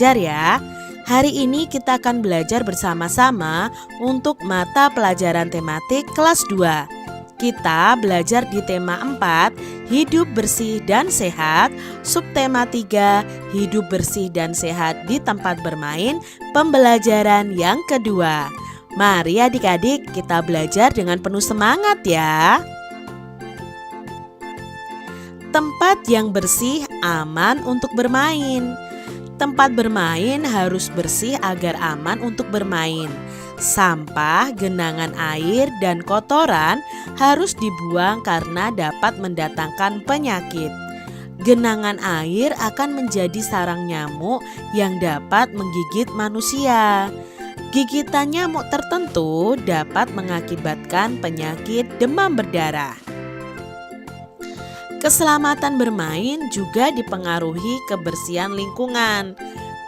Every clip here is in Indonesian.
Belajar ya. Hari ini kita akan belajar bersama-sama untuk mata pelajaran tematik kelas 2. Kita belajar di tema 4, hidup bersih dan sehat, subtema 3, hidup bersih dan sehat di tempat bermain, pembelajaran yang kedua. Mari adik-adik kita belajar dengan penuh semangat ya. Tempat yang bersih aman untuk bermain. Tempat bermain harus bersih agar aman untuk bermain. Sampah, genangan air, dan kotoran harus dibuang karena dapat mendatangkan penyakit. Genangan air akan menjadi sarang nyamuk yang dapat menggigit manusia. Gigitan nyamuk tertentu dapat mengakibatkan penyakit demam berdarah. Keselamatan bermain juga dipengaruhi kebersihan lingkungan.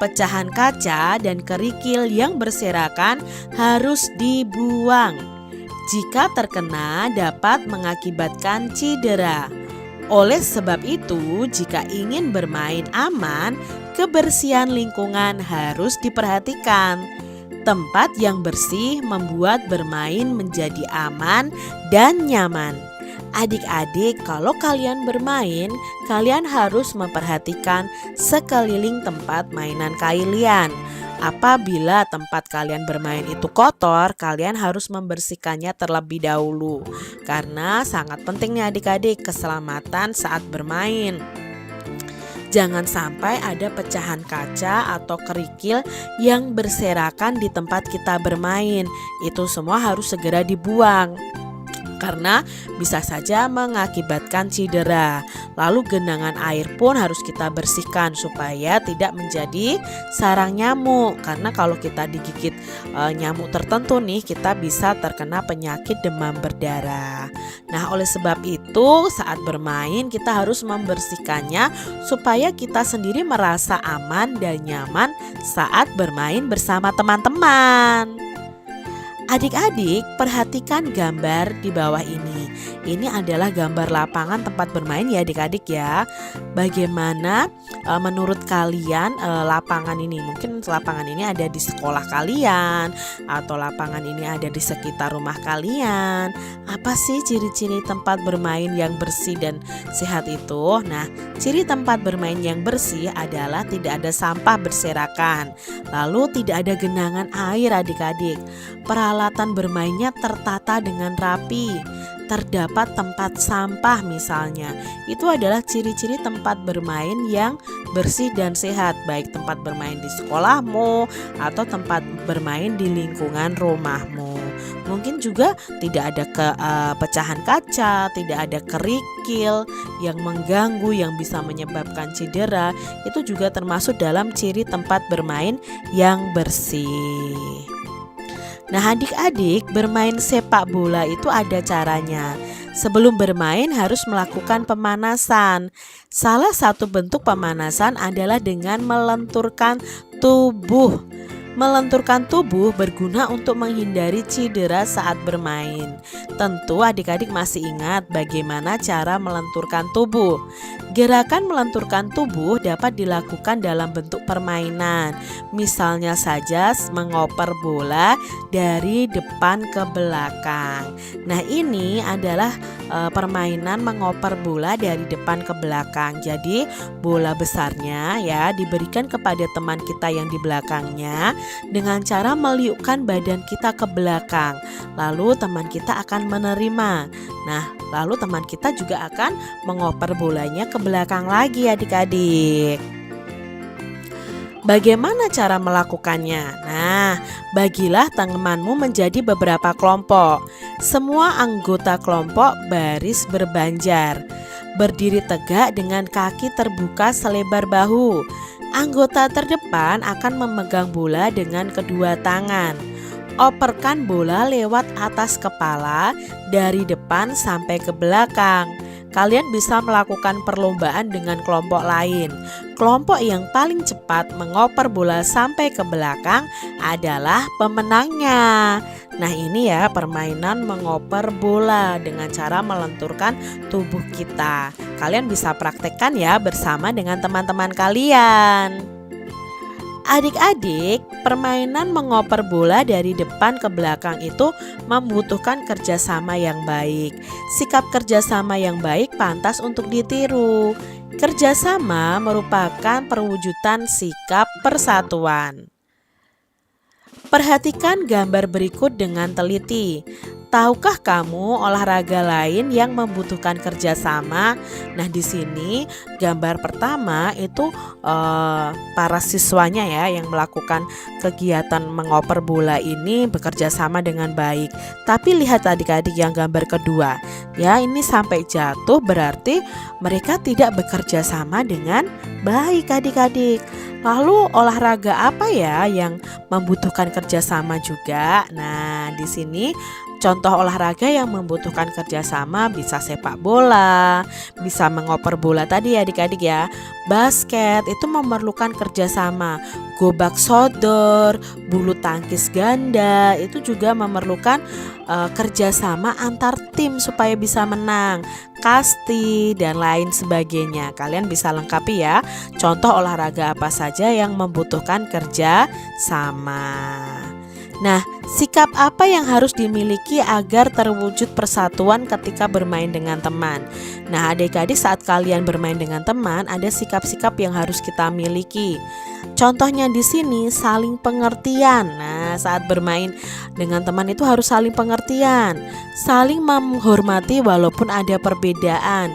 Pecahan kaca dan kerikil yang berserakan harus dibuang. Jika terkena dapat mengakibatkan cedera. Oleh sebab itu, jika ingin bermain aman, kebersihan lingkungan harus diperhatikan. Tempat yang bersih membuat bermain menjadi aman dan nyaman. Adik-adik, kalau kalian bermain, kalian harus memperhatikan sekeliling tempat mainan kalian. Apabila tempat kalian bermain itu kotor, kalian harus membersihkannya terlebih dahulu. Karena sangat penting nih adik-adik, keselamatan saat bermain. Jangan sampai ada pecahan kaca atau kerikil yang berserakan di tempat kita bermain. Itu semua harus segera dibuang. Karena bisa saja mengakibatkan cedera. Lalu genangan air pun harus kita bersihkan supaya tidak menjadi sarang nyamuk. Karena kalau kita digigit nyamuk tertentu nih, kita bisa terkena penyakit demam berdarah. Nah, oleh sebab itu saat bermain kita harus membersihkannya supaya kita sendiri merasa aman dan nyaman saat bermain bersama teman-teman. Adik-adik, perhatikan gambar di bawah ini. Ini adalah gambar lapangan tempat bermain ya adik-adik ya. Bagaimana menurut kalian lapangan ini? Mungkin lapangan ini ada di sekolah kalian atau lapangan ini ada di sekitar rumah kalian. Apa sih ciri-ciri tempat bermain yang bersih dan sehat itu? Nah, ciri tempat bermain yang bersih adalah tidak ada sampah berserakan. Lalu tidak ada genangan air adik-adik. Peralatan bermainnya tertata dengan rapi. Terdapat tempat sampah misalnya. Itu adalah ciri-ciri tempat bermain yang bersih dan sehat, baik tempat bermain di sekolahmu atau tempat bermain di lingkungan rumahmu. Mungkin juga tidak ada pecahan kaca, tidak ada kerikil yang mengganggu yang bisa menyebabkan cedera. Itu juga termasuk dalam ciri tempat bermain yang bersih. Nah adik-adik, bermain sepak bola itu ada caranya. Sebelum bermain harus melakukan pemanasan. Salah satu bentuk pemanasan adalah dengan melenturkan tubuh. Melenturkan tubuh berguna untuk menghindari cedera saat bermain. Tentu adik-adik masih ingat bagaimana cara melenturkan tubuh. Gerakan melenturkan tubuh dapat dilakukan dalam bentuk permainan. Misalnya saja mengoper bola dari depan ke belakang. Nah, ini adalah permainan mengoper bola dari depan ke belakang. Jadi, bola besarnya ya diberikan kepada teman kita yang di belakangnya dengan cara meliukkan badan kita ke belakang. Lalu teman kita akan menerima. Nah, lalu teman kita juga akan mengoper bolanya ke belakang lagi adik-adik. Bagaimana cara melakukannya? Nah, bagilah temanmu menjadi beberapa kelompok. Semua anggota kelompok baris berbanjar. Berdiri tegak dengan kaki terbuka selebar bahu. Anggota terdepan akan memegang bola dengan kedua tangan. Operkan bola lewat atas kepala dari depan sampai ke belakang. Kalian bisa melakukan perlombaan dengan kelompok lain. Kelompok yang paling cepat mengoper bola sampai ke belakang adalah pemenangnya. Nah, ini ya permainan mengoper bola dengan cara melenturkan tubuh kita. Kalian bisa praktekkan ya bersama dengan teman-teman kalian. Adik-adik, permainan mengoper bola dari depan ke belakang itu membutuhkan kerjasama yang baik. Sikap kerjasama yang baik pantas untuk ditiru. Kerjasama merupakan perwujudan sikap persatuan. Perhatikan gambar berikut dengan teliti. Tahukah kamu olahraga lain yang membutuhkan kerjasama? Nah, di sini gambar pertama itu para siswanya ya yang melakukan kegiatan mengoper bola ini bekerja sama dengan baik. Tapi lihat adik-adik yang gambar kedua, ya ini sampai jatuh berarti mereka tidak bekerja sama dengan baik adik-adik. Lalu olahraga apa ya yang membutuhkan kerjasama juga? Nah, di sini contoh olahraga yang membutuhkan kerjasama bisa sepak bola, bisa mengoper bola tadi ya adik-adik ya. Basket itu memerlukan kerjasama. Gobak sodor, bulu tangkis ganda itu juga memerlukan kerjasama antar tim supaya bisa menang. Kasti dan lain sebagainya. Kalian bisa lengkapi ya. Contoh olahraga apa saja yang membutuhkan kerja sama. Nah, sikap apa yang harus dimiliki agar terwujud persatuan ketika bermain dengan teman? Nah, adik-adik saat kalian bermain dengan teman ada sikap-sikap yang harus kita miliki. Contohnya di sini saling pengertian. Nah, saat bermain dengan teman itu harus saling pengertian, saling menghormati walaupun ada perbedaan.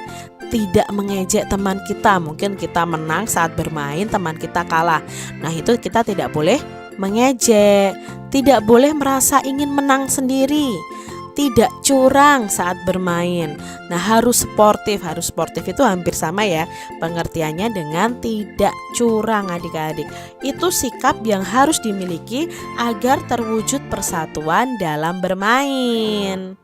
Tidak mengejek teman kita. Mungkin kita menang saat bermain, teman kita kalah. Nah, itu kita tidak boleh mengejek, tidak boleh merasa ingin menang sendiri, tidak curang saat bermain. Nah, harus sportif. Harus sportif itu hampir sama ya pengertiannya dengan tidak curang adik-adik. Itu sikap yang harus dimiliki agar terwujud persatuan dalam bermain.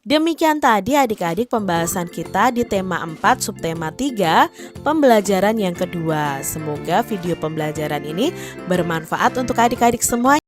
Demikian tadi adik-adik pembahasan kita di tema 4 subtema 3 pembelajaran yang kedua. Semoga video pembelajaran ini bermanfaat untuk adik-adik semua.